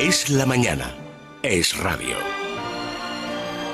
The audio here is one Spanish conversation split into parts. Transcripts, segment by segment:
Es la mañana. Es radio.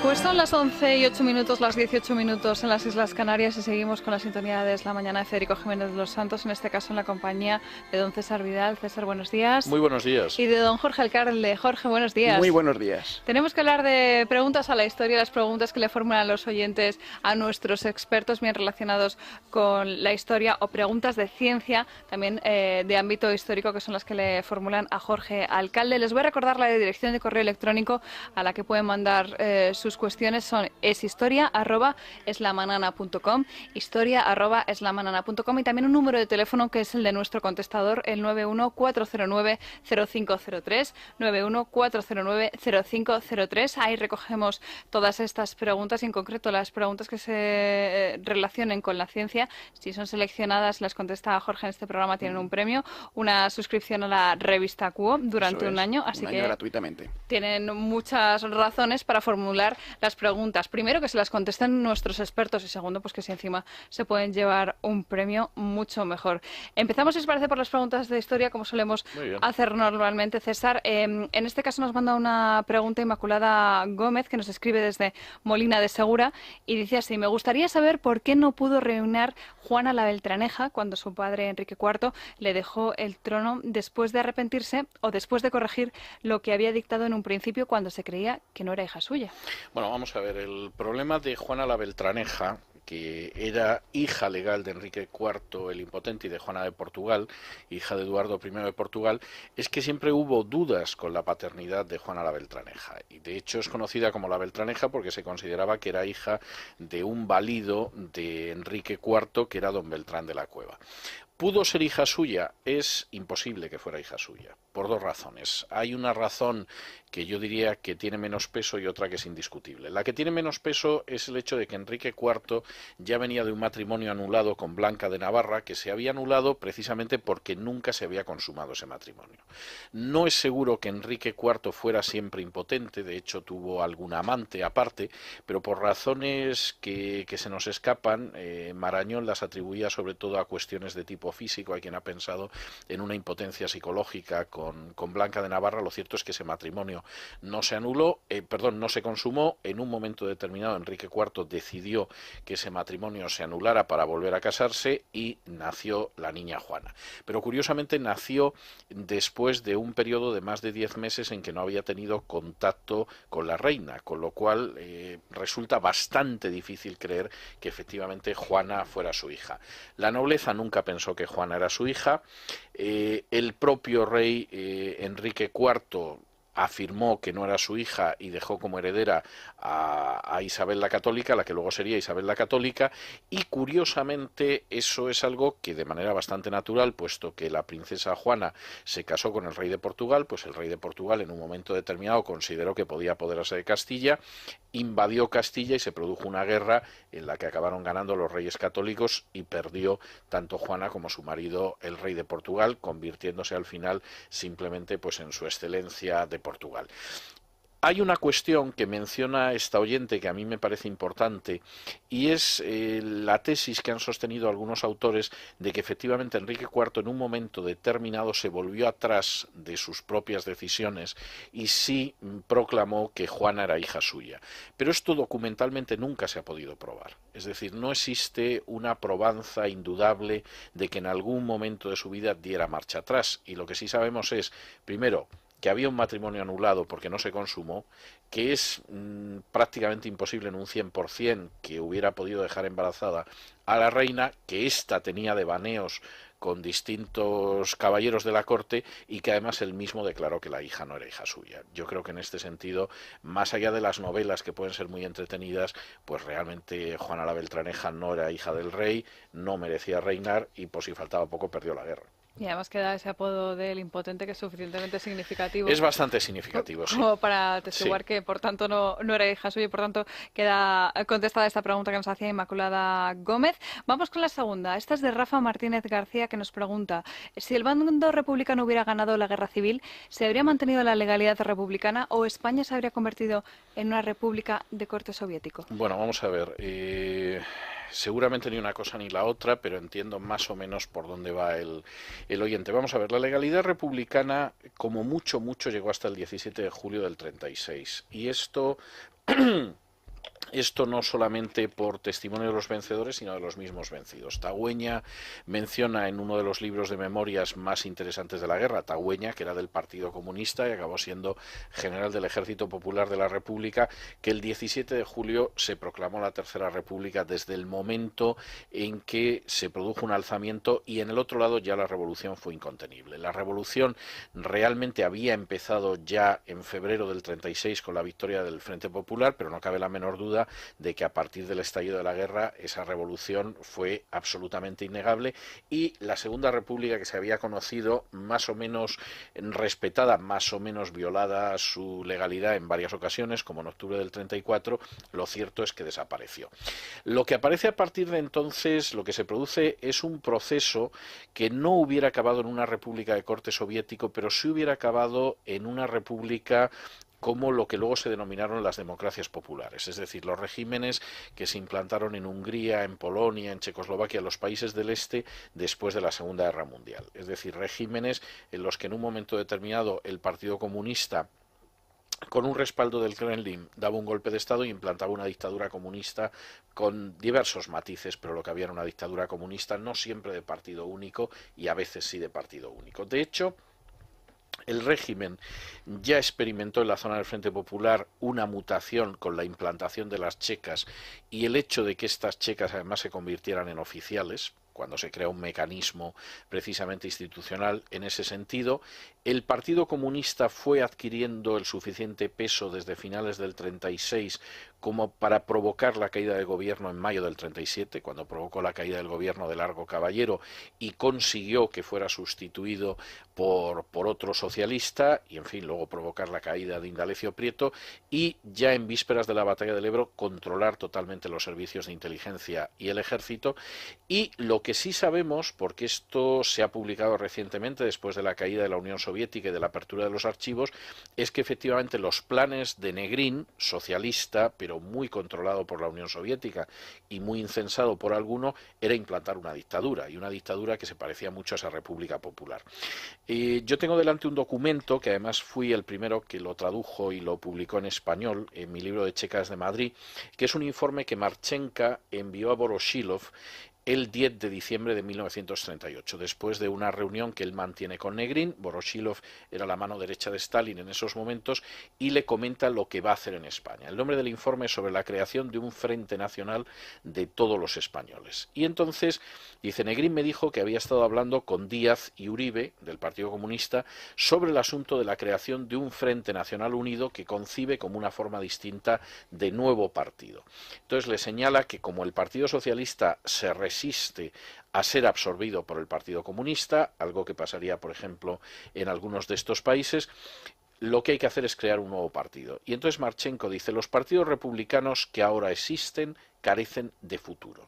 Pues son las 11 y 8 minutos, las 18 minutos en las Islas Canarias y seguimos con la sintonía de Es la Mañana de Federico Jiménez de los Santos, en este caso en la compañía de don César Vidal. César, buenos días. Muy buenos días. Y de don Jorge Alcalde. Jorge, buenos días. Muy buenos días. Tenemos que hablar de preguntas a la historia, las preguntas que le formulan los oyentes a nuestros expertos bien relacionados con la historia o preguntas de ciencia, también de ámbito histórico, que son las que le formulan a Jorge Alcalde. Les voy a recordar la dirección de correo electrónico a la que pueden mandar sus cuestiones. Son historia@eslamanana.com, historia@eslamanana.com, y también un número de teléfono que es el de nuestro contestador, el 914090503, 914090503. Ahí recogemos todas estas preguntas y en concreto las preguntas que se relacionen con la ciencia. Si son seleccionadas, las contesta Jorge en este programa, tienen un premio, una suscripción a la revista Quo durante un año, así que gratuitamente. Tienen muchas razones para formular las preguntas. Primero, que se las contesten nuestros expertos, y segundo, pues que si encima se pueden llevar un premio, mucho mejor. Empezamos, si os parece, por las preguntas de historia, como solemos hacer normalmente, César. En este caso nos manda una pregunta Inmaculada Gómez, que nos escribe desde Molina de Segura, y dice así: me gustaría saber por qué no pudo reinar Juana la Beltraneja cuando su padre Enrique IV le dejó el trono después de arrepentirse o después de corregir lo que había dictado en un principio cuando se creía que no era hija suya. Bueno, vamos a ver, el problema de Juana la Beltraneja, que era hija legal de Enrique IV el Impotente y de Juana de Portugal, hija de Eduardo I de Portugal, es que siempre hubo dudas con la paternidad de Juana la Beltraneja. Y de hecho es conocida como la Beltraneja porque se consideraba que era hija de un valido de Enrique IV, que era don Beltrán de la Cueva. ¿Pudo ser hija suya? Es imposible que fuera hija suya, por dos razones. Hay una razón que yo diría que tiene menos peso y otra que es indiscutible. La que tiene menos peso es el hecho de que Enrique IV ya venía de un matrimonio anulado con Blanca de Navarra, que se había anulado precisamente porque nunca se había consumado ese matrimonio. No es seguro que Enrique IV fuera siempre impotente, de hecho tuvo algún amante aparte, pero por razones que se nos escapan, Marañón las atribuía sobre todo a cuestiones de tipo físico. Hay quien ha pensado en una impotencia psicológica con Blanca de Navarra. Lo cierto es que ese matrimonio no se no se consumó. En un momento determinado Enrique IV decidió que ese matrimonio se anulara para volver a casarse y nació la niña Juana. Pero curiosamente nació después de un periodo de más de 10 meses en que no había tenido contacto con la reina, con lo cual resulta bastante difícil creer que efectivamente Juana fuera su hija. La nobleza nunca pensó que Juana era su hija. El propio rey Enrique IV afirmó que no era su hija y dejó como heredera a Isabel la Católica, la que luego sería Isabel la Católica, y curiosamente eso es algo que de manera bastante natural, puesto que la princesa Juana se casó con el rey de Portugal, pues el rey de Portugal en un momento determinado consideró que podía apoderarse de Castilla, invadió Castilla y se produjo una guerra en la que acabaron ganando los reyes católicos y perdió tanto Juana como su marido, el rey de Portugal, convirtiéndose al final simplemente pues en su excelencia de Portugal. Hay una cuestión que menciona esta oyente que a mí me parece importante, y es la tesis que han sostenido algunos autores de que efectivamente Enrique IV en un momento determinado se volvió atrás de sus propias decisiones y sí proclamó que Juana era hija suya. Pero esto documentalmente nunca se ha podido probar. Es decir, no existe una probanza indudable de que en algún momento de su vida diera marcha atrás. Y lo que sí sabemos es, primero, que había un matrimonio anulado porque no se consumó, que es prácticamente imposible en un 100% que hubiera podido dejar embarazada a la reina, que ésta tenía devaneos con distintos caballeros de la corte y que además él mismo declaró que la hija no era hija suya. Yo creo que en este sentido, más allá de las novelas que pueden ser muy entretenidas, pues realmente Juana la Beltraneja no era hija del rey, no merecía reinar y por si faltaba poco perdió la guerra. Y además queda ese apodo del impotente que es suficientemente significativo. Es bastante significativo, sí. Como para atestiguar que, por tanto, no era hija suya y, por tanto, queda contestada esta pregunta que nos hacía Inmaculada Gómez. Vamos con la segunda. Esta es de Rafa Martínez García, que nos pregunta: si el bando republicano hubiera ganado la guerra civil, ¿se habría mantenido la legalidad republicana o España se habría convertido en una república de corte soviético? Bueno, vamos a ver. seguramente ni una cosa ni la otra, pero entiendo más o menos por dónde va el oyente. Vamos a ver, la legalidad republicana, como mucho, mucho, llegó hasta el 17 de julio del 36. Y esto Esto no solamente por testimonio de los vencedores, sino de los mismos vencidos. Tagüeña menciona en uno de los libros de memorias más interesantes de la guerra, Tagüeña, que era del Partido Comunista y acabó siendo general del Ejército Popular de la República, que el 17 de julio se proclamó la Tercera República desde el momento en que se produjo un alzamiento, y en el otro lado ya la revolución fue incontenible. La revolución realmente había empezado ya en febrero del 36 con la victoria del Frente Popular, pero no cabe la menor duda de que a partir del estallido de la guerra esa revolución fue absolutamente innegable, y la Segunda República, que se había conocido más o menos respetada, más o menos violada su legalidad en varias ocasiones, como en octubre del 34, lo cierto es que desapareció. Lo que aparece a partir de entonces, lo que se produce es un proceso que no hubiera acabado en una república de corte soviético, pero sí hubiera acabado en una república como lo que luego se denominaron las democracias populares, es decir, los regímenes que se implantaron en Hungría, en Polonia, en Checoslovaquia, en los países del este después de la Segunda Guerra Mundial. Es decir, regímenes en los que en un momento determinado el Partido Comunista, con un respaldo del Kremlin, daba un golpe de Estado y implantaba una dictadura comunista con diversos matices, pero lo que había era una dictadura comunista, no siempre de partido único y a veces sí de partido único. De hecho, el régimen ya experimentó en la zona del Frente Popular una mutación con la implantación de las checas y el hecho de que estas checas además se convirtieran en oficiales, cuando se crea un mecanismo precisamente institucional en ese sentido. El Partido Comunista fue adquiriendo el suficiente peso desde finales del 36 como para provocar la caída del gobierno en mayo del 37, cuando provocó la caída del gobierno de Largo Caballero y consiguió que fuera sustituido por otro socialista, y en fin, luego provocar la caída de Indalecio Prieto, y ya en vísperas de la batalla del Ebro controlar totalmente los servicios de inteligencia y el ejército. Y lo que sí sabemos, porque esto se ha publicado recientemente después de la caída de la Unión Soviética y de la apertura de los archivos, es que efectivamente los planes de Negrín, socialista, pero muy controlado por la Unión Soviética y muy incensado por alguno, era implantar una dictadura, y una dictadura que se parecía mucho a esa República Popular. Yo tengo delante un documento, que además fui el primero que lo tradujo y lo publicó en español, en mi libro de Checas de Madrid, que es un informe que Marchenka envió a Voroshilov el 10 de diciembre de 1938, después de una reunión que él mantiene con Negrín. Voroshilov era la mano derecha de Stalin en esos momentos y le comenta lo que va a hacer en España. El nombre del informe es sobre la creación de un frente nacional de todos los españoles. Y entonces, dice, Negrín me dijo que había estado hablando con Díaz y Uribe, del Partido Comunista, sobre el asunto de la creación de un frente nacional unido que concibe como una forma distinta de nuevo partido. Entonces le señala que como el Partido Socialista se resiste a ser absorbido por el Partido Comunista, algo que pasaría, por ejemplo, en algunos de estos países, lo que hay que hacer es crear un nuevo partido. Y entonces Marchenko dice, los partidos republicanos que ahora existen carecen de futuro.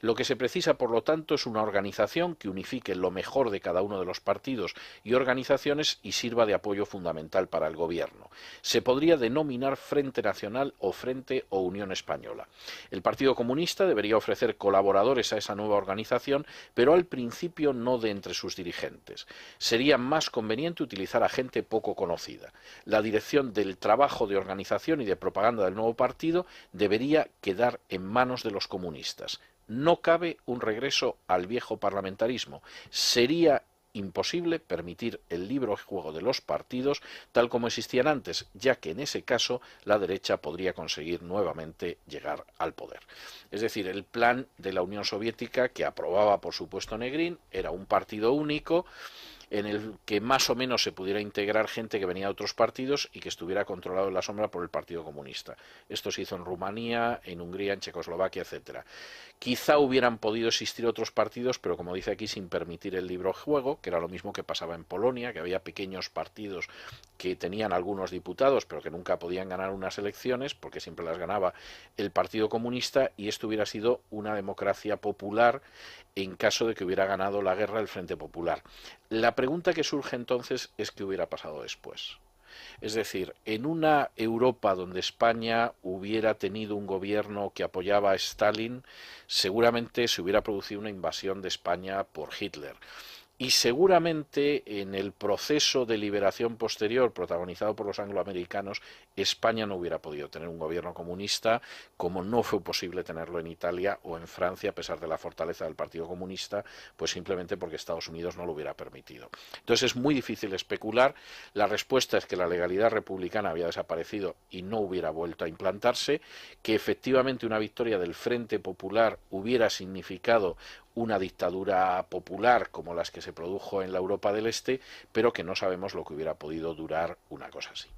Lo que se precisa, por lo tanto, es una organización que unifique lo mejor de cada uno de los partidos y organizaciones y sirva de apoyo fundamental para el gobierno. Se podría denominar Frente Nacional o Frente o Unión Española. El Partido Comunista debería ofrecer colaboradores a esa nueva organización, pero al principio no de entre sus dirigentes. Sería más conveniente utilizar a gente poco conocida. La dirección del trabajo de organización y de propaganda del nuevo partido debería quedar en manos de los comunistas. No cabe un regreso al viejo parlamentarismo. Sería imposible permitir el libre juego de los partidos tal como existían antes, ya que en ese caso la derecha podría conseguir nuevamente llegar al poder. Es decir, el plan de la Unión Soviética, que aprobaba por supuesto Negrín, era un partido único en el que más o menos se pudiera integrar gente que venía de otros partidos y que estuviera controlado en la sombra por el Partido Comunista. Esto se hizo en Rumanía, en Hungría, en Checoslovaquia, etcétera. Quizá hubieran podido existir otros partidos, pero como dice aquí, sin permitir el libre juego, que era lo mismo que pasaba en Polonia, que había pequeños partidos que tenían algunos diputados, pero que nunca podían ganar unas elecciones, porque siempre las ganaba el Partido Comunista, y esto hubiera sido una democracia popular en caso de que hubiera ganado la guerra el Frente Popular. La pregunta que surge entonces es qué hubiera pasado después. Es decir, en una Europa donde España hubiera tenido un gobierno que apoyaba a Stalin, seguramente se hubiera producido una invasión de España por Hitler. Y seguramente en el proceso de liberación posterior protagonizado por los angloamericanos, España no hubiera podido tener un gobierno comunista, como no fue posible tenerlo en Italia o en Francia, a pesar de la fortaleza del Partido Comunista, pues simplemente porque Estados Unidos no lo hubiera permitido. Entonces es muy difícil especular. La respuesta es que la legalidad republicana había desaparecido y no hubiera vuelto a implantarse, que efectivamente una victoria del Frente Popular hubiera significado una dictadura popular como las que se produjo en la Europa del Este, pero que no sabemos lo que hubiera podido durar una cosa así.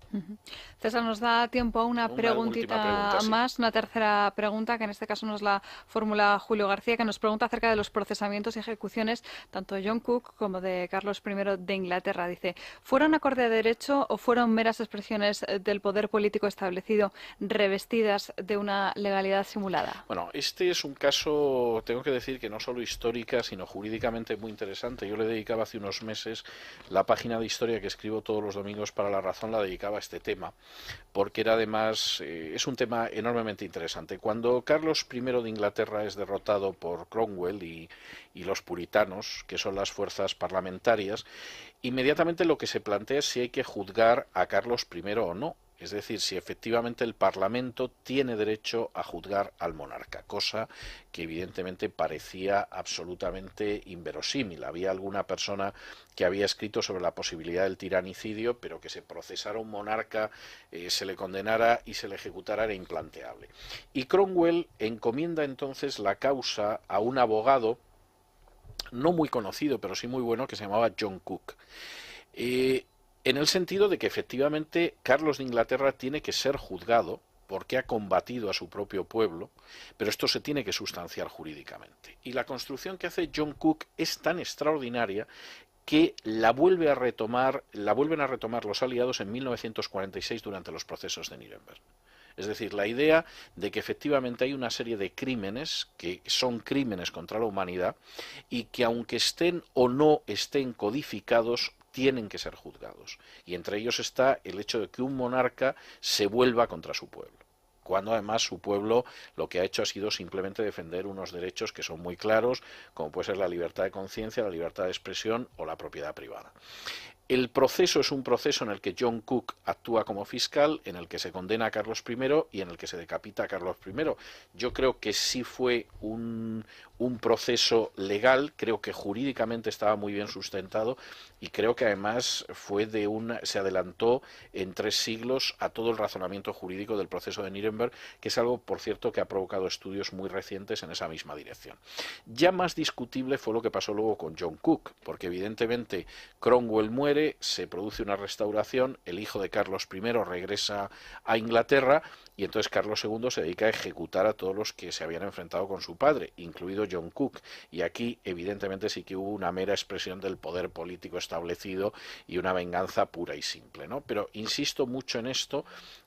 César, nos da tiempo a una preguntita pregunta, sí. más, una tercera pregunta, que en este caso nos la formula Julio García, que nos pregunta acerca de los procesamientos y ejecuciones tanto de John Cook como de Carlos I de Inglaterra. Dice, ¿fueron acorde a derecho o fueron meras expresiones del poder político establecido revestidas de una legalidad simulada? Bueno, este es un caso, tengo que decir que no solo histórica, sino jurídicamente muy interesante. Yo le dedicaba hace unos meses la página de historia que escribo todos los domingos para La Razón, la dedicaba a este tema, porque era además, es un tema enormemente interesante. Cuando Carlos I de Inglaterra es derrotado por Cromwell y los puritanos, que son las fuerzas parlamentarias, inmediatamente lo que se plantea es si hay que juzgar a Carlos I o no. Es decir, si efectivamente el Parlamento tiene derecho a juzgar al monarca, cosa que evidentemente parecía absolutamente inverosímil. Había alguna persona que había escrito sobre la posibilidad del tiranicidio, pero que se procesara un monarca, se le condenara y se le ejecutara era implanteable. Y Cromwell encomienda entonces la causa a un abogado no muy conocido, pero sí muy bueno, que se llamaba John Cook. En el sentido de que efectivamente Carlos de Inglaterra tiene que ser juzgado porque ha combatido a su propio pueblo, pero esto se tiene que sustanciar jurídicamente. Y la construcción que hace John Cook es tan extraordinaria que la vuelven a retomar los aliados en 1946 durante los procesos de Nuremberg. Es decir, la idea de que efectivamente hay una serie de crímenes que son crímenes contra la humanidad y que aunque estén o no estén codificados, tienen que ser juzgados. Y entre ellos está el hecho de que un monarca se vuelva contra su pueblo, cuando además su pueblo lo que ha hecho ha sido simplemente defender unos derechos que son muy claros, como puede ser la libertad de conciencia, la libertad de expresión o la propiedad privada. El proceso es un proceso en el que John Cook actúa como fiscal, en el que se condena a Carlos I y en el que se decapita a Carlos I. Yo creo que sí fue un proceso legal, creo que jurídicamente estaba muy bien sustentado y creo que además se adelantó en 3 siglos a todo el razonamiento jurídico del proceso de Nuremberg, que es algo, por cierto, que ha provocado estudios muy recientes en esa misma dirección. Ya más discutible fue lo que pasó luego con John Cook, porque evidentemente Cromwell muere, se produce una restauración, el hijo de Carlos I regresa a Inglaterra y entonces Carlos II se dedica a ejecutar a todos los que se habían enfrentado con su padre, incluido John Cook. Y aquí evidentemente sí que hubo una mera expresión del poder político establecido y una venganza pura y simple, ¿no? Pero insisto mucho en esto.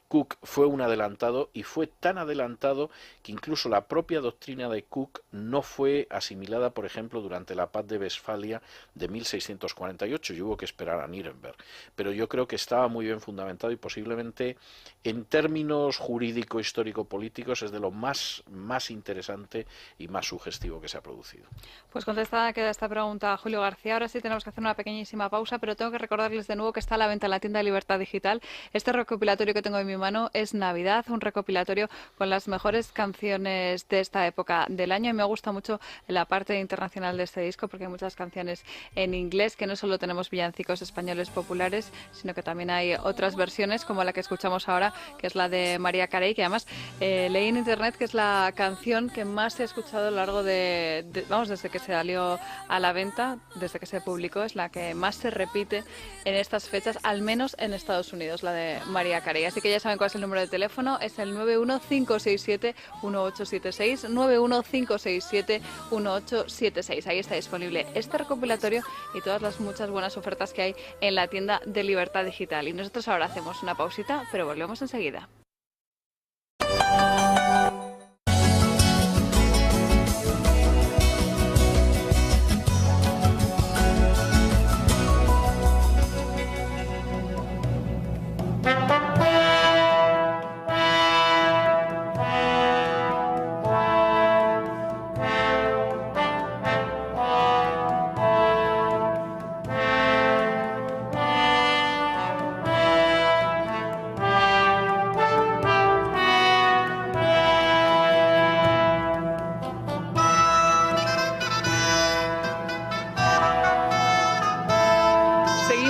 Cook fue un adelantado y fue tan adelantado que incluso la propia doctrina de Cook no fue asimilada, por ejemplo, durante la paz de Westfalia de 1648 y hubo que esperar a Nuremberg. Pero yo creo que estaba muy bien fundamentado y posiblemente en términos jurídico-histórico-políticos es de lo más interesante y más sugestivo que se ha producido. Pues contestada queda esta pregunta Julio García. Ahora sí tenemos que hacer una pequeñísima pausa, pero tengo que recordarles de nuevo que está a la venta en la tienda de Libertad Digital este recopilatorio que tengo en mi mano. Es Navidad, un recopilatorio con las mejores canciones de esta época del año, y me gusta mucho la parte internacional de este disco porque hay muchas canciones en inglés, que no solo tenemos villancicos españoles populares, sino que también hay otras versiones como la que escuchamos ahora, que es la de Mariah Carey, que además leí en internet que es la canción que más se ha escuchado a lo largo desde que se salió a la venta, desde que se publicó, es la que más se repite en estas fechas, al menos en Estados Unidos, la de Mariah Carey. Así que ya saben cuál es el número de teléfono, es el 915671876, 915671876. Ahí está disponible este recopilatorio y todas las muchas buenas ofertas que hay en la tienda de Libertad Digital. Y nosotros ahora hacemos una pausita, pero volvemos enseguida.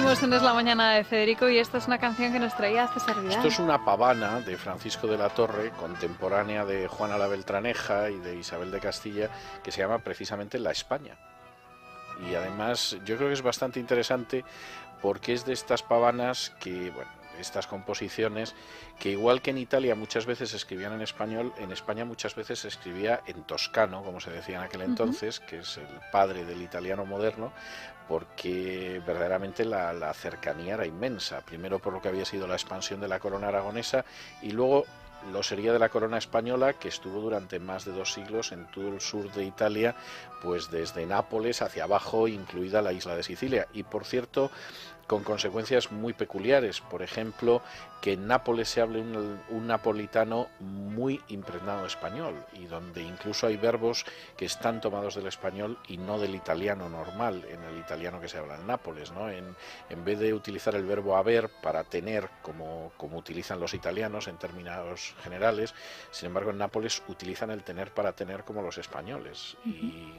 Seguimos en Es la Mañana de Federico y esta es una canción que nos traía César Vidal. Esto es una pavana de Francisco de la Torre, contemporánea de Juana la Beltraneja y de Isabel de Castilla, que se llama precisamente La España. Y además yo creo que es bastante interesante porque es de estas pavanas que, bueno, estas composiciones que igual que en Italia muchas veces se escribían en español, en España muchas veces se escribía en toscano, como se decía en aquel entonces, que es el padre del italiano moderno, porque verdaderamente la cercanía era inmensa, primero por lo que había sido la expansión de la corona aragonesa y luego lo sería de la corona española, que estuvo durante más de 2 siglos en todo el sur de Italia, pues desde Nápoles hacia abajo, incluida la isla de Sicilia. Y por cierto, con consecuencias muy peculiares. Por ejemplo, que en Nápoles se hable un napolitano muy impregnado de español y donde incluso hay verbos que están tomados del español y no del italiano normal, en el italiano que se habla en Nápoles, ¿no? En vez de utilizar el verbo haber para tener, como utilizan los italianos en términos generales, sin embargo en Nápoles utilizan el tener para tener como los españoles. Y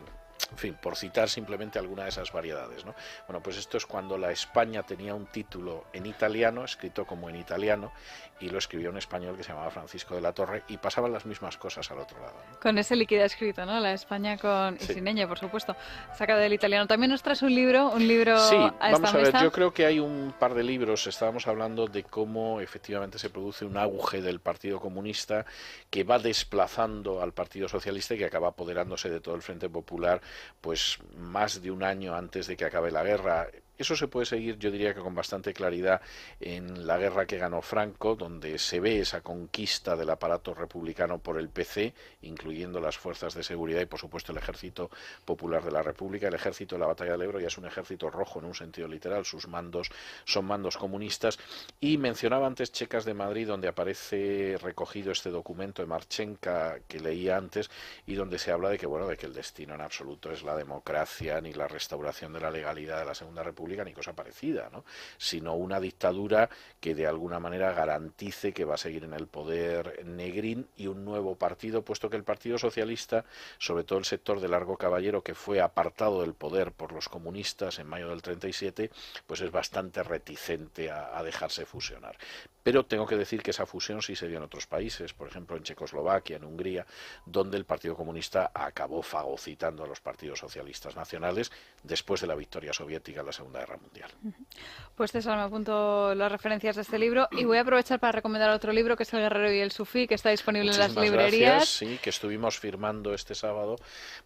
en fin, por citar simplemente alguna de esas variedades, ¿no? Bueno, pues esto es cuando la España tenía un título en italiano, escrito como en italiano, y lo escribió un español que se llamaba Francisco de la Torre, y pasaban las mismas cosas al otro lado, ¿no? Con ese líquido escrito, ¿no? La España con... Sí. Y sin ñ, por supuesto. Sacado del italiano. También nos traes un libro Sí, a vamos esta a ver, mesa. yo creo que hay un par de libros, estábamos hablando de cómo efectivamente se produce un auge del Partido Comunista que va desplazando al Partido Socialista y que acaba apoderándose de todo el Frente Popular, pues más de un año antes de que acabe la guerra. Eso se puede seguir, yo diría que con bastante claridad, en la guerra que ganó Franco, donde se ve esa conquista del aparato republicano por el PC, incluyendo las fuerzas de seguridad y, por supuesto, el Ejército Popular de la República. El ejército de la Batalla del Ebro ya es un ejército rojo en un sentido literal, sus mandos son mandos comunistas. Y mencionaba antes Checas de Madrid, donde aparece recogido este documento de Marchenka que leía antes y donde se habla de que, bueno, de que el destino en absoluto es la democracia ni la restauración de la legalidad de la Segunda República ni cosa parecida, ¿no? Sino una dictadura que de alguna manera garantice que va a seguir en el poder Negrín y un nuevo partido, puesto que el Partido Socialista, sobre todo el sector de Largo Caballero, que fue apartado del poder por los comunistas en mayo del 37, pues es bastante reticente a dejarse fusionar. Pero tengo que decir que esa fusión sí se dio en otros países, por ejemplo en Checoslovaquia, en Hungría, donde el Partido Comunista acabó fagocitando a los partidos socialistas nacionales después de la victoria soviética en la Segunda Guerra Mundial. Pues César, me apunto las referencias de este libro y voy a aprovechar para recomendar otro libro que es El Guerrero y el Sufí, que está disponible en las librerías. Gracias, sí, que estuvimos firmando este sábado.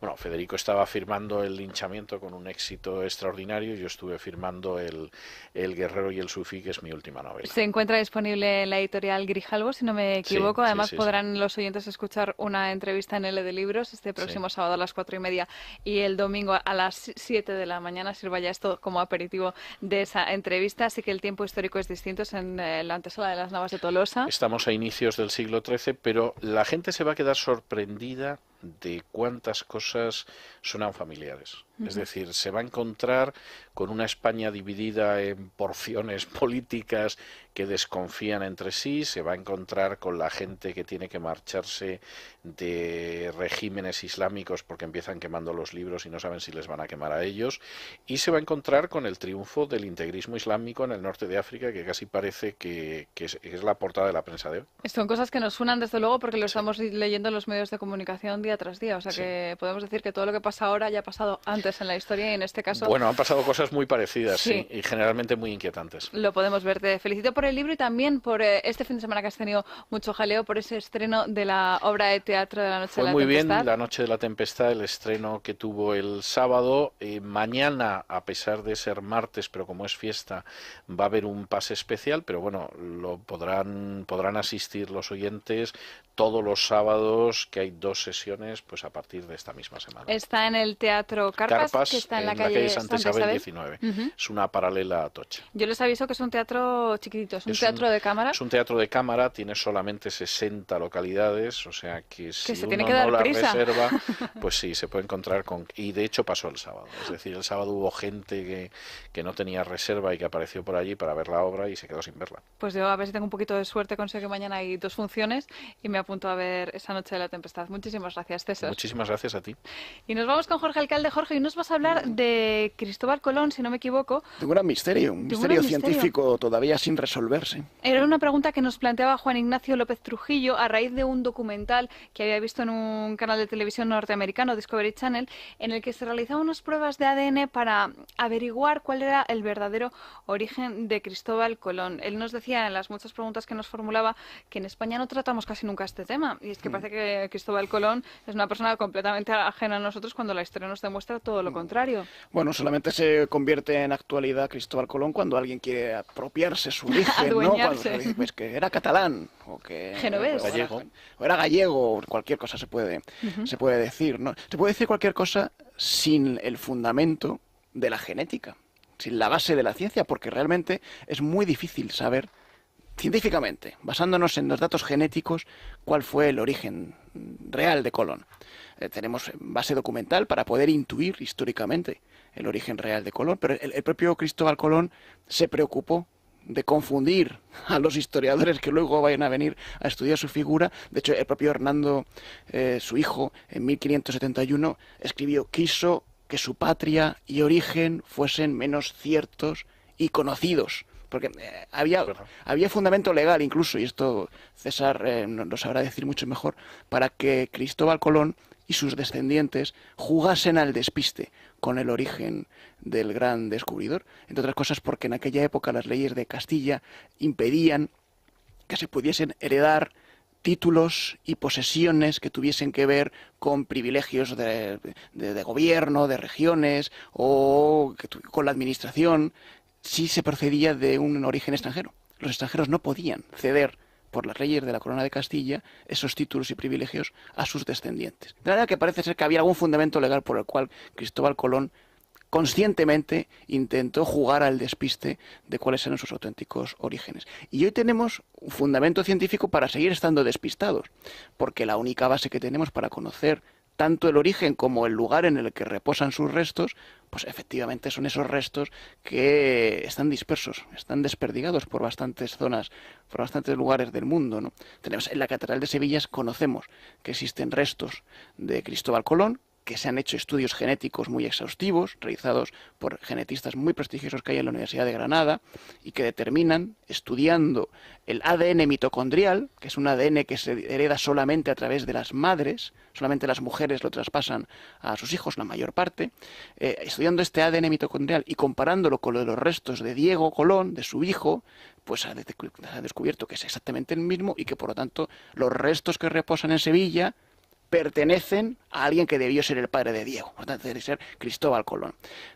Bueno, Federico estaba firmando El linchamiento con un éxito extraordinario, yo estuve firmando el Guerrero y el Sufí, que es mi última novela. Se encuentra disponible en la editorial Grijalbo, si no me equivoco. Sí, Además, sí, podrán los oyentes escuchar una entrevista en L de Libros este próximo sábado a las 4:30 y el domingo a las 7 de la mañana. Sirva ya esto como aperitivo de esa entrevista. Así que el tiempo histórico es distinto, es en la antesala de las Navas de Tolosa. Estamos a inicios del siglo XIII, pero la gente se va a quedar sorprendida de cuántas cosas suenan familiares. Es decir, se va a encontrar con una España dividida en porciones políticas que desconfían entre sí, se va a encontrar con la gente que tiene que marcharse de regímenes islámicos porque empiezan quemando los libros y no saben si les van a quemar a ellos, y se va a encontrar con el triunfo del integrismo islámico en el norte de África, que casi parece que es la portada de la prensa de hoy. Son cosas que nos suenan desde luego porque lo estamos leyendo en los medios de comunicación día tras día, o sea que podemos decir que todo lo que pasa ahora ya ha pasado antes en la historia y en este caso... Bueno, han pasado cosas muy parecidas, sí, y generalmente muy inquietantes. Lo podemos ver. Te felicito por el libro y también por este fin de semana que has tenido mucho jaleo por ese estreno de la obra de teatro de La Noche de la Tempestad. Fue muy bien La Noche de la Tempestad, el estreno que tuvo el sábado. Mañana, a pesar de ser martes, pero como es fiesta, va a haber un pase especial, pero bueno, lo podrán asistir los oyentes todos los sábados, que hay 2 sesiones, pues a partir de esta misma semana. Está en el Teatro Carpas, que está en la calle Santa Isabel 19. Es una paralela a Atocha. Yo les aviso que es un teatro chiquitito, es un teatro de cámara. Es un teatro de cámara, tiene solamente 60 localidades, o sea que si se uno tiene que dar no la prisa. reserva, pues sí, se puede encontrar con... Y de hecho pasó el sábado, es decir, el sábado hubo gente que no tenía reserva y que apareció por allí para ver la obra y se quedó sin verla. Pues yo a ver si tengo un poquito de suerte, consigo que mañana hay 2 funciones y me apunto a ver esa Noche de la Tempestad. Muchísimas gracias, César. Muchísimas gracias a ti. Y nos vamos con Jorge Alcalde. Jorge, nos vas a hablar de Cristóbal Colón, si no me equivoco. De un gran misterio, un misterio científico todavía sin resolverse. Era una pregunta que nos planteaba Juan Ignacio López Trujillo a raíz de un documental que había visto en un canal de televisión norteamericano, Discovery Channel, en el que se realizaban unas pruebas de ADN para averiguar cuál era el verdadero origen de Cristóbal Colón. Él nos decía en las muchas preguntas que nos formulaba que en España no tratamos casi nunca este tema, y es que parece que Cristóbal Colón es una persona completamente ajena a nosotros cuando la historia nos demuestra todo lo contrario. Bueno, solamente se convierte en actualidad Cristóbal Colón cuando alguien quiere apropiarse su origen, ¿no? Cuando se dice, pues, que era catalán o que genovés, o era gallego, cualquier cosa se puede decir, ¿no? Se puede decir cualquier cosa sin el fundamento de la genética, sin la base de la ciencia, porque realmente es muy difícil saber científicamente, basándonos en los datos genéticos, cuál fue el origen real de Colón. Tenemos base documental para poder intuir históricamente el origen real de Colón, pero el propio Cristóbal Colón se preocupó de confundir a los historiadores que luego vayan a venir a estudiar su figura. De hecho, el propio Hernando, su hijo, en 1571, quiso que su patria y origen fuesen menos ciertos y conocidos. Porque había fundamento legal incluso, y esto César lo sabrá decir mucho mejor, para que Cristóbal Colón y sus descendientes jugasen al despiste con el origen del gran descubridor. Entre otras cosas porque en aquella época las leyes de Castilla impedían que se pudiesen heredar títulos y posesiones que tuviesen que ver con privilegios de gobierno, de regiones o con la administración, si se procedía de un origen extranjero. Los extranjeros no podían ceder por las leyes de la Corona de Castilla esos títulos y privilegios a sus descendientes. De manera que parece ser que había algún fundamento legal por el cual Cristóbal Colón conscientemente intentó jugar al despiste de cuáles eran sus auténticos orígenes. Y hoy tenemos un fundamento científico para seguir estando despistados, porque la única base que tenemos para conocer tanto el origen como el lugar en el que reposan sus restos, pues efectivamente son esos restos que están dispersos, están desperdigados por bastantes zonas, por bastantes lugares del mundo, ¿no? Tenemos en la Catedral de Sevilla, conocemos que existen restos de Cristóbal Colón, que se han hecho estudios genéticos muy exhaustivos, realizados por genetistas muy prestigiosos que hay en la Universidad de Granada, y que determinan, estudiando el ADN mitocondrial, que es un ADN que se hereda solamente a través de las madres, solamente las mujeres lo traspasan a sus hijos, la mayor parte, estudiando este ADN mitocondrial y comparándolo con lo de los restos de Diego Colón, de su hijo, pues ha descubierto que es exactamente el mismo y que por lo tanto los restos que reposan en Sevilla pertenecen a alguien que debió ser el padre de Diego, por tanto debe ser Cristóbal Colón.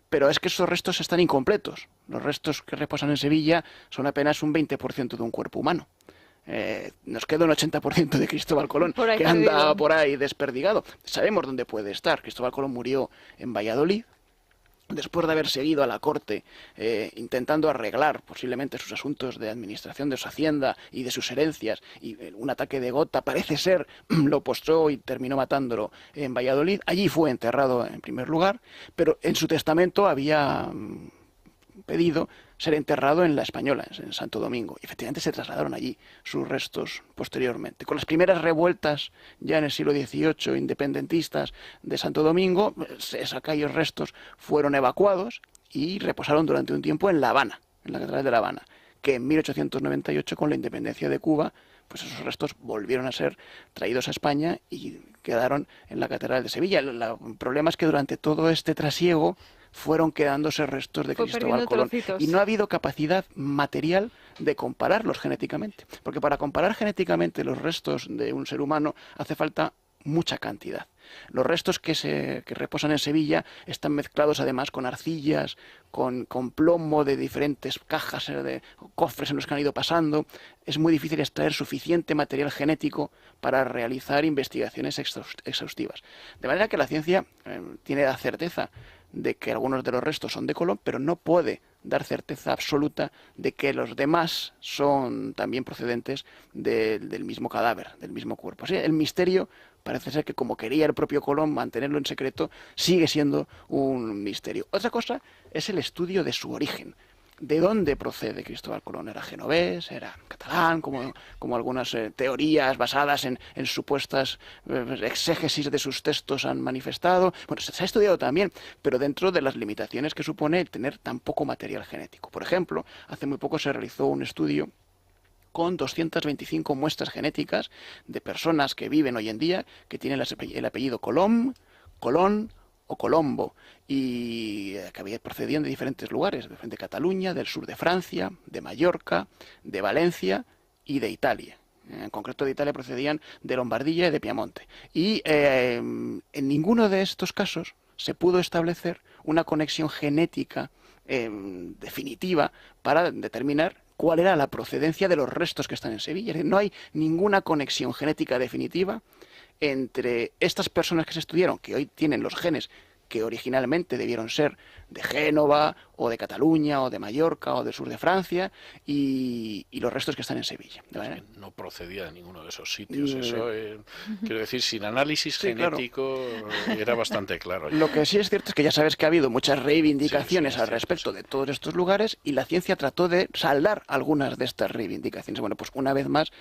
Pero es que esos restos están incompletos. Los restos que reposan en Sevilla son apenas un 20% de un cuerpo humano. Nos queda un 80% de Cristóbal Colón, que anda por ahí desperdigado. Sabemos dónde puede estar. Cristóbal Colón murió en Valladolid, después de haber seguido a la corte intentando arreglar posiblemente sus asuntos de administración de su hacienda y de sus herencias, y un ataque de gota parece ser lo postró y terminó matándolo en Valladolid. Allí fue enterrado en primer lugar, pero en su testamento había pedido ser enterrado en la Española, en Santo Domingo. Y efectivamente se trasladaron allí sus restos posteriormente. Con las primeras revueltas ya en el siglo XVIII independentistas de Santo Domingo, aquellos restos fueron evacuados y reposaron durante un tiempo en La Habana, en la Catedral de La Habana, que en 1898, con la independencia de Cuba, pues esos restos volvieron a ser traídos a España y quedaron en la Catedral de Sevilla. El problema es que durante todo este trasiego fueron quedándose restos de Cristóbal Colón y no ha habido capacidad material de compararlos genéticamente, porque para comparar genéticamente los restos de un ser humano hace falta mucha cantidad. Los restos que reposan en Sevilla están mezclados además con arcillas, con plomo de diferentes cajas, de cofres en los que han ido pasando. Es muy difícil extraer suficiente material genético para realizar investigaciones exhaustivas. De manera que la ciencia tiene la certeza de que algunos de los restos son de Colón, pero no puede dar certeza absoluta de que los demás son también procedentes del mismo cadáver, del mismo cuerpo. Así, el misterio parece ser que, como quería el propio Colón mantenerlo en secreto, sigue siendo un misterio. Otra cosa es el estudio de su origen. de dónde procede Cristóbal Colón. ¿Era genovés? ¿Era catalán? Como algunas teorías basadas en supuestas exégesis de sus textos han manifestado. Bueno, se ha estudiado también, pero dentro de las limitaciones que supone el tener tan poco material genético. Por ejemplo, hace muy poco se realizó un estudio con 225 muestras genéticas de personas que viven hoy en día, que tienen el apellido Colom, Colón o Colombo, y que procedían de diferentes lugares, de Cataluña, del sur de Francia, de Mallorca, de Valencia y de Italia. En concreto de Italia procedían de Lombardía y de Piamonte. Y en ninguno de estos casos se pudo establecer una conexión genética definitiva para determinar cuál era la procedencia de los restos que están en Sevilla. Es decir, no hay ninguna conexión genética definitiva entre estas personas que se estudiaron, que hoy tienen los genes que originalmente debieron ser de Génova, o de Cataluña, o de Mallorca, o del sur de Francia, y los restos que están en Sevilla. ¿De manera? No procedía de ninguno de esos sitios. Eso, quiero decir, sin análisis genético, claro, era bastante claro. Lo que sí es cierto es que ya sabes que ha habido muchas reivindicaciones al respecto de todos estos lugares, y la ciencia trató de saldar algunas de estas reivindicaciones. Bueno, pues una vez más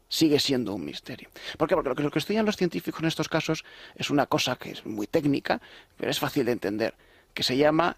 sigue siendo un misterio. ¿Por qué? Porque lo que estudian los científicos en estos casos es una cosa que es muy técnica, pero es fácil de entender, que se llama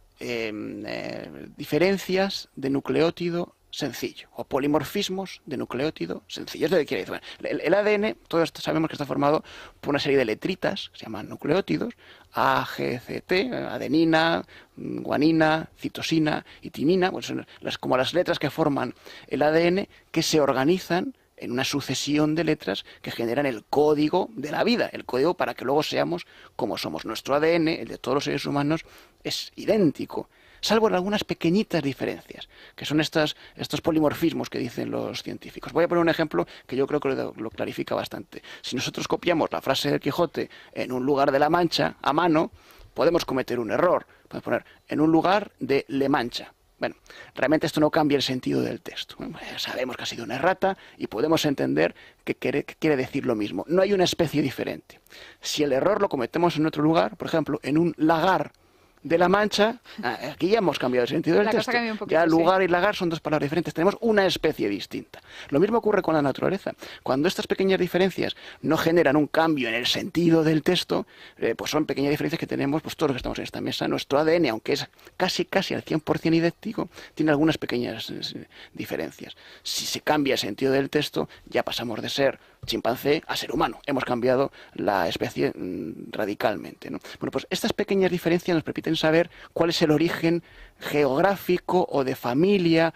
diferencias de nucleótido sencillo, o polimorfismos de nucleótido sencillo. ¿Esto qué quiere decir? Bueno, el ADN, todos sabemos que está formado por una serie de letritas, se llaman nucleótidos, A, G, C, T, adenina, guanina, citosina y timina, pues son como las letras que forman el ADN, que se organizan en una sucesión de letras que generan el código de la vida, el código para que luego seamos como somos. Nuestro ADN, el de todos los seres humanos, es idéntico, salvo en algunas pequeñitas diferencias, que son estos polimorfismos que dicen los científicos. Voy a poner un ejemplo que yo creo que lo clarifica bastante. Si nosotros copiamos la frase del Quijote en un lugar de La Mancha, a mano, podemos cometer un error. Podemos poner en un lugar de Le Mancha. Bueno, realmente esto no cambia el sentido del texto. Sabemos que ha sido una errata y podemos entender que quiere decir lo mismo. No hay una especie diferente. Si el error lo cometemos en otro lugar, por ejemplo, en un lagar de La Mancha, aquí ya hemos cambiado el sentido del texto. Ya lugar y lagar son dos palabras diferentes. Tenemos una especie distinta. Lo mismo ocurre con la naturaleza. Cuando estas pequeñas diferencias no generan un cambio en el sentido del texto, pues son pequeñas diferencias que tenemos pues todos los que estamos en esta mesa. Nuestro ADN, aunque es casi al 100% idéntico, tiene algunas pequeñas diferencias. Si se cambia el sentido del texto, ya pasamos de ser chimpancé a ser humano. Hemos cambiado la especie radicalmente, ¿no? Bueno, pues estas pequeñas diferencias nos permiten saber cuál es el origen geográfico o de familia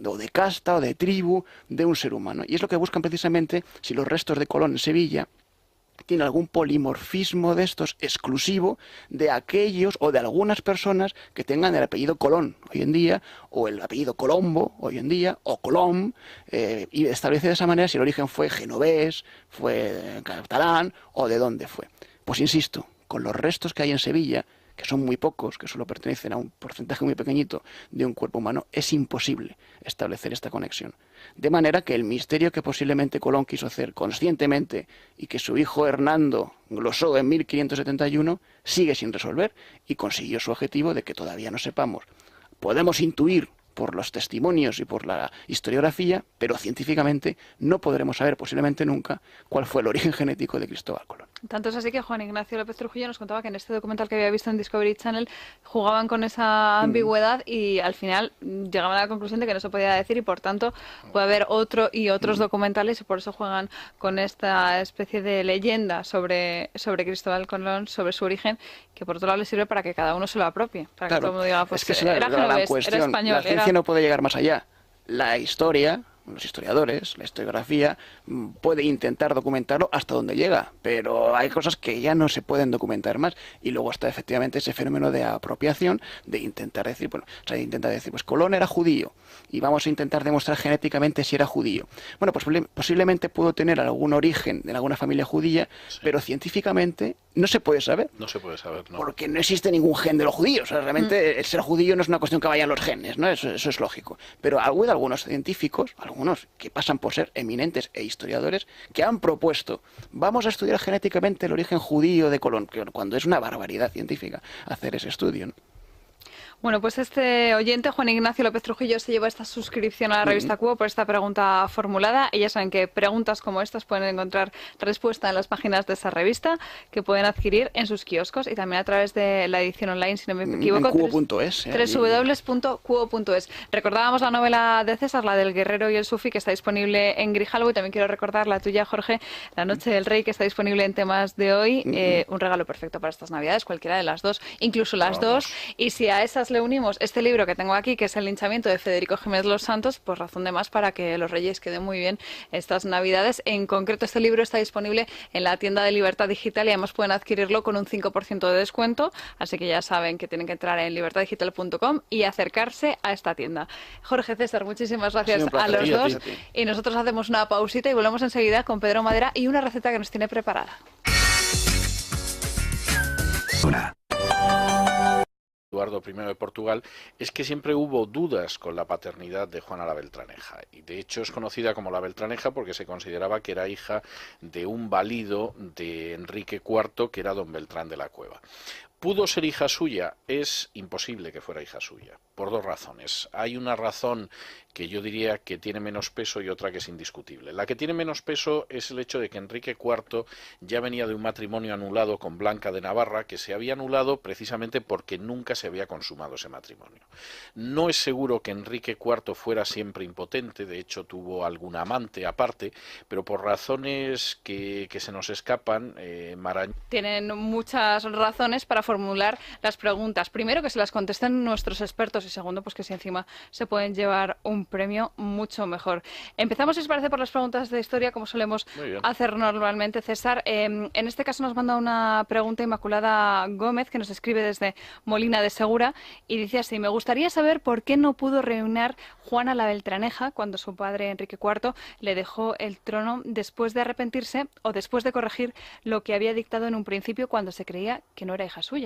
o de casta o de tribu de un ser humano. Y es lo que buscan precisamente si los restos de Colón en Sevilla tiene algún polimorfismo de estos exclusivo de aquellos o de algunas personas que tengan el apellido Colón hoy en día, o el apellido Colombo hoy en día, o Colom, y establece de esa manera si el origen fue genovés, fue catalán o de dónde fue. Pues insisto, con los restos que hay en Sevilla, que son muy pocos, que solo pertenecen a un porcentaje muy pequeñito de un cuerpo humano, es imposible establecer esta conexión. De manera que el misterio que posiblemente Colón quiso hacer conscientemente y que su hijo Hernando glosó en 1571 sigue sin resolver y consiguió su objetivo de que todavía no sepamos. Podemos intuir por los testimonios y por la historiografía, pero científicamente no podremos saber posiblemente nunca cuál fue el origen genético de Cristóbal Colón. Tanto es así que Juan Ignacio López Trujillo nos contaba que en este documental que había visto en Discovery Channel jugaban con esa ambigüedad y al final llegaban a la conclusión de que no se podía decir y por tanto puede haber otro y otros documentales y por eso juegan con esta especie de leyenda sobre Cristóbal Colón, sobre su origen, que por otro lado le sirve para que cada uno se lo apropie, para que todo el mundo diga, pues es que era genovés, era español. La ciencia no puede llegar más allá. La historia, los historiadores, la historiografía, puede intentar documentarlo hasta donde llega, pero hay cosas que ya no se pueden documentar más. Y luego está efectivamente ese fenómeno de apropiación, de intentar decir, pues Colón era judío y vamos a intentar demostrar genéticamente si era judío. Bueno, pues posiblemente pudo tener algún origen en alguna familia judía, sí, pero científicamente no se puede saber. No se puede saber, no. Porque no existe ningún gen de los judíos. O sea, realmente el ser judío no es una cuestión que vayan los genes, ¿no? Eso es lógico. Pero algunos científicos, algunos que pasan por ser eminentes e historiadores, que han propuesto, vamos a estudiar genéticamente el origen judío de Colón, cuando es una barbaridad científica hacer ese estudio, ¿no? Bueno, pues este oyente, Juan Ignacio López Trujillo, se lleva esta suscripción a la revista Cubo por esta pregunta formulada. Y ya saben que preguntas como estas pueden encontrar respuesta en las páginas de esa revista, que pueden adquirir en sus kioscos y también a través de la edición online, si no me equivoco. En cubo.es. www.cubo.es. Recordábamos la novela de César, la del Guerrero y el Sufi, que está disponible en Grijalbo, y también quiero recordar la tuya, Jorge, La Noche del Rey, que está disponible en Temas de Hoy. Un regalo perfecto para estas Navidades, cualquiera de las dos, incluso las dos. Y si a esas le unimos este libro que tengo aquí, que es El linchamiento de Federico Jiménez Los Santos, pues razón de más para que los Reyes queden muy bien estas Navidades. En concreto, este libro está disponible en la tienda de Libertad Digital y además pueden adquirirlo con un 5% de descuento, así que ya saben que tienen que entrar en libertaddigital.com y acercarse a esta tienda. Jorge, César, muchísimas gracias a los dos, y nosotros hacemos una pausita y volvemos enseguida con Pedro Madera y una receta que nos tiene preparada. Eduardo I de Portugal, es que siempre hubo dudas con la paternidad de Juana la Beltraneja, y de hecho es conocida como la Beltraneja porque se consideraba que era hija de un valido de Enrique IV, que era don Beltrán de la Cueva. ¿Pudo ser hija suya? Es imposible que fuera hija suya, por dos razones. Hay una razón que yo diría que tiene menos peso y otra que es indiscutible. La que tiene menos peso es el hecho de que Enrique IV ya venía de un matrimonio anulado con Blanca de Navarra, que se había anulado precisamente porque nunca se había consumado ese matrimonio. No es seguro que Enrique IV fuera siempre impotente, de hecho tuvo algún amante aparte, pero por razones que se nos escapan, Marañón... Tienen muchas razones para formular las preguntas. Primero, que se las contesten nuestros expertos, y segundo, pues que si encima se pueden llevar un premio mucho mejor. Empezamos, si os parece, por las preguntas de historia, como solemos hacer normalmente, César. En este caso nos manda una pregunta Inmaculada Gómez, que nos escribe desde Molina de Segura, y dice así: me gustaría saber por qué no pudo reinar Juana la Beltraneja cuando su padre Enrique IV le dejó el trono después de arrepentirse o después de corregir lo que había dictado en un principio cuando se creía que no era hija suya.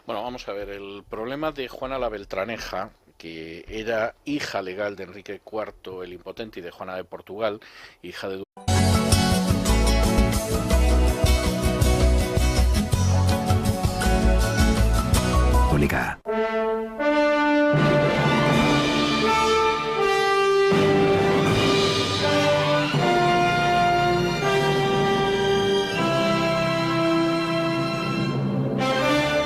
Bueno, vamos a ver, el problema de Juana la Beltraneja, que era hija legal de Enrique IV el Impotente y de Juana de Portugal, hija de...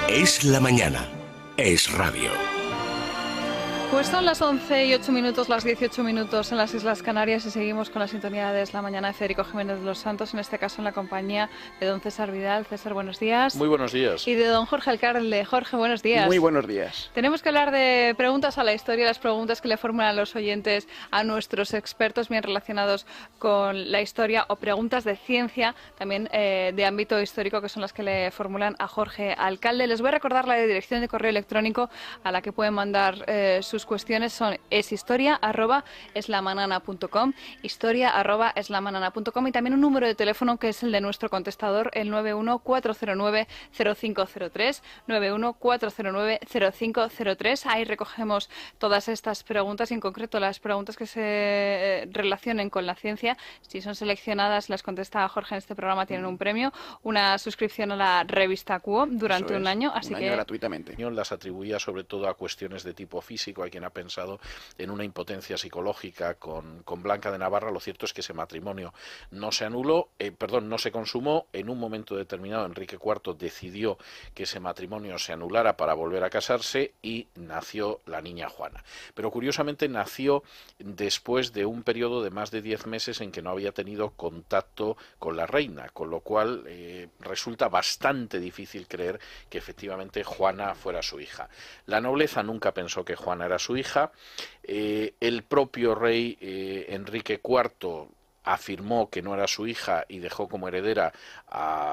Es la mañana. Es radio. Pues son las 11 y 8 minutos, las 18 minutos en las Islas Canarias, y seguimos con la sintonía de Es la Mañana de Federico Jiménez Los Santos, en este caso en la compañía de don César Vidal. César, buenos días. Muy buenos días. Y de don Jorge Alcalde. Jorge, buenos días. Muy buenos días. Tenemos que hablar de preguntas a la historia, las preguntas que le formulan los oyentes a nuestros expertos bien relacionados con la historia, o preguntas de ciencia, también de ámbito histórico, que son las que le formulan a Jorge Alcalde. Les voy a recordar la dirección de correo electrónico a la que pueden mandar sus cuestiones. Son historia@eslamanana.com, historia@eslamanana.com, y también un número de teléfono que es el de nuestro contestador, el 914090503, 914090503. Ahí recogemos todas estas preguntas, y en concreto las preguntas que se relacionen con la ciencia. Si son seleccionadas, las contesta Jorge en este programa, tienen un premio, una suscripción a la revista Cuo durante un año, así que gratuitamente. Las atribuía sobre todo a cuestiones de tipo físico. Hay quien ha pensado en una impotencia psicológica con Blanca de Navarra. Lo cierto es que ese matrimonio no se anuló, no se consumó. En un momento determinado Enrique IV decidió que ese matrimonio se anulara para volver a casarse, y nació la niña Juana. Pero curiosamente nació después de un periodo de más de 10 meses en que no había tenido contacto con la reina, con lo cual resulta bastante difícil creer que efectivamente Juana fuera su hija. La nobleza nunca pensó que Juana era su hija. El propio rey Enrique IV afirmó que no era su hija y dejó como heredera a